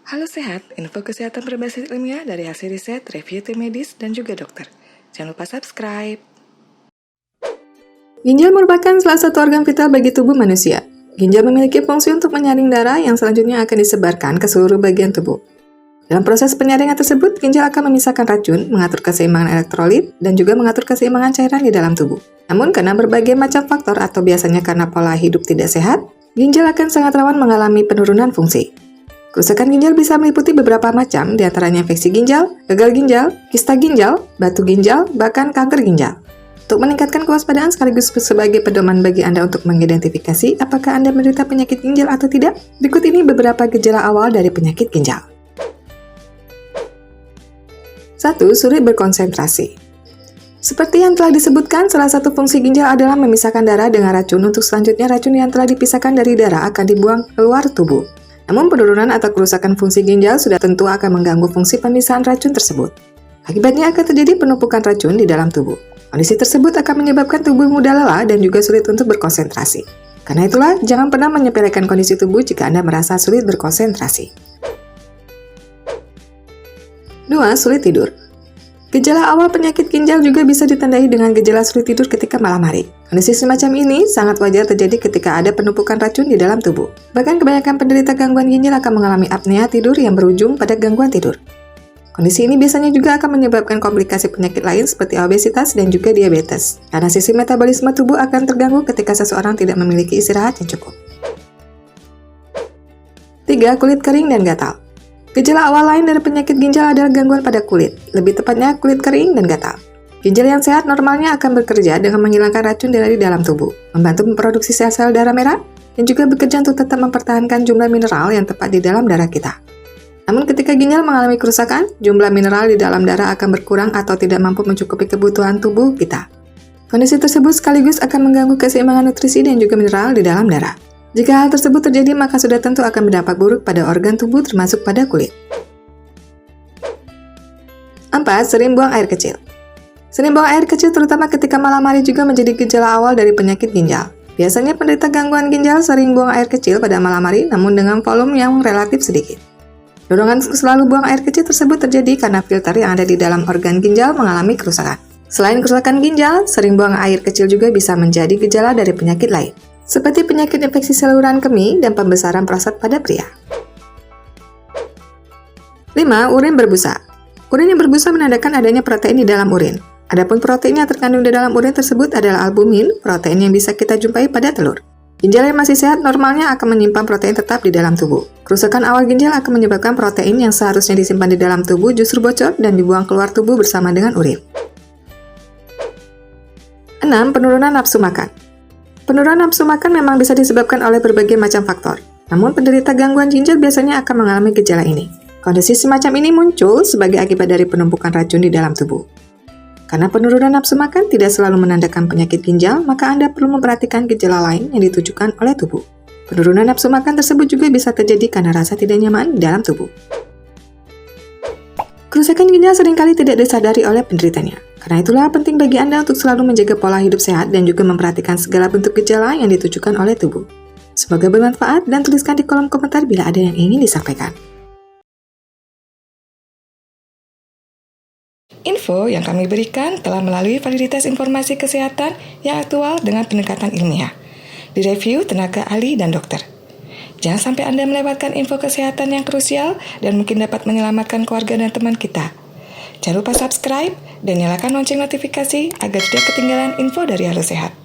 Halo Sehat, info kesehatan berbasis ilmiah dari hasil riset, review tim medis, dan juga dokter. Jangan lupa subscribe. Ginjal merupakan salah satu organ vital bagi tubuh manusia. Ginjal memiliki fungsi untuk menyaring darah yang selanjutnya akan disebarkan ke seluruh bagian tubuh. Dalam proses penyaringan tersebut, ginjal akan memisahkan racun, mengatur keseimbangan elektrolit, dan juga mengatur keseimbangan cairan di dalam tubuh. Namun karena berbagai macam faktor atau biasanya karena pola hidup tidak sehat, ginjal akan sangat rawan mengalami penurunan fungsi. Kerusakan ginjal bisa meliputi beberapa macam, diantaranya infeksi ginjal, gagal ginjal, kista ginjal, batu ginjal, bahkan kanker ginjal. Untuk meningkatkan kewaspadaan sekaligus sebagai pedoman bagi Anda untuk mengidentifikasi apakah Anda menderita penyakit ginjal atau tidak, berikut ini beberapa gejala awal dari penyakit ginjal. 1. Sulit berkonsentrasi. Seperti yang telah disebutkan, salah satu fungsi ginjal adalah memisahkan darah dengan racun untuk selanjutnya racun yang telah dipisahkan dari darah akan dibuang keluar tubuh. Namun penurunan atau kerusakan fungsi ginjal sudah tentu akan mengganggu fungsi pemisahan racun tersebut. Akibatnya akan terjadi penumpukan racun di dalam tubuh. Kondisi tersebut akan menyebabkan tubuh mudah lelah dan juga sulit untuk berkonsentrasi. Karena itulah, jangan pernah menyepelekan kondisi tubuh jika Anda merasa sulit berkonsentrasi. 2. Sulit tidur. Gejala awal penyakit ginjal juga bisa ditandai dengan gejala sulit tidur ketika malam hari. Kondisi semacam ini sangat wajar terjadi ketika ada penumpukan racun di dalam tubuh. Bahkan kebanyakan penderita gangguan ginjal akan mengalami apnea tidur yang berujung pada gangguan tidur. Kondisi ini biasanya juga akan menyebabkan komplikasi penyakit lain seperti obesitas dan juga diabetes. Karena sisi metabolisme tubuh akan terganggu ketika seseorang tidak memiliki istirahat yang cukup. 3. Kulit kering dan gatal. Gejala awal lain dari penyakit ginjal adalah gangguan pada kulit, lebih tepatnya kulit kering dan gatal. Ginjal yang sehat normalnya akan bekerja dengan menghilangkan racun dari dalam tubuh, membantu memproduksi sel-sel darah merah, dan juga bekerja untuk tetap mempertahankan jumlah mineral yang tepat di dalam darah kita. Namun ketika ginjal mengalami kerusakan, jumlah mineral di dalam darah akan berkurang atau tidak mampu mencukupi kebutuhan tubuh kita. Kondisi tersebut sekaligus akan mengganggu keseimbangan nutrisi dan juga mineral di dalam darah. Jika hal tersebut terjadi, maka sudah tentu akan berdampak buruk pada organ tubuh termasuk pada kulit. 4. Sering buang air kecil. Sering buang air kecil terutama ketika malam hari juga menjadi gejala awal dari penyakit ginjal. Biasanya penderita gangguan ginjal sering buang air kecil pada malam hari namun dengan volume yang relatif sedikit. Dorongan selalu buang air kecil tersebut terjadi karena filter yang ada di dalam organ ginjal mengalami kerusakan. Selain kerusakan ginjal, sering buang air kecil juga bisa menjadi gejala dari penyakit lain, seperti penyakit infeksi saluran kemih dan pembesaran prostat pada pria. 5. Urin berbusa. Urin yang berbusa menandakan adanya protein di dalam urin. Adapun protein yang terkandung di dalam urin tersebut adalah albumin, protein yang bisa kita jumpai pada telur. Ginjal yang masih sehat normalnya akan menyimpan protein tetap di dalam tubuh. Kerusakan awal ginjal akan menyebabkan protein yang seharusnya disimpan di dalam tubuh justru bocor dan dibuang keluar tubuh bersama dengan urin. 6. Penurunan nafsu makan. Penurunan nafsu makan memang bisa disebabkan oleh berbagai macam faktor. Namun penderita gangguan ginjal biasanya akan mengalami gejala ini. Kondisi semacam ini muncul sebagai akibat dari penumpukan racun di dalam tubuh. Karena penurunan nafsu makan tidak selalu menandakan penyakit ginjal, maka Anda perlu memperhatikan gejala lain yang ditujukan oleh tubuh. Penurunan nafsu makan tersebut juga bisa terjadi karena rasa tidak nyaman di dalam tubuh. Kerusakan ginjal seringkali tidak disadari oleh penderitanya. Karena itulah penting bagi Anda untuk selalu menjaga pola hidup sehat dan juga memperhatikan segala bentuk gejala yang ditujukan oleh tubuh. Semoga bermanfaat dan tuliskan di kolom komentar bila ada yang ingin disampaikan. Info yang kami berikan telah melalui validitas informasi kesehatan yang aktual dengan pendekatan ilmiah, direview tenaga ahli dan dokter. Jangan sampai Anda melewatkan info kesehatan yang krusial dan mungkin dapat menyelamatkan keluarga dan teman kita. Jangan lupa subscribe dan nyalakan lonceng notifikasi agar tidak ketinggalan info dari Halo Sehat.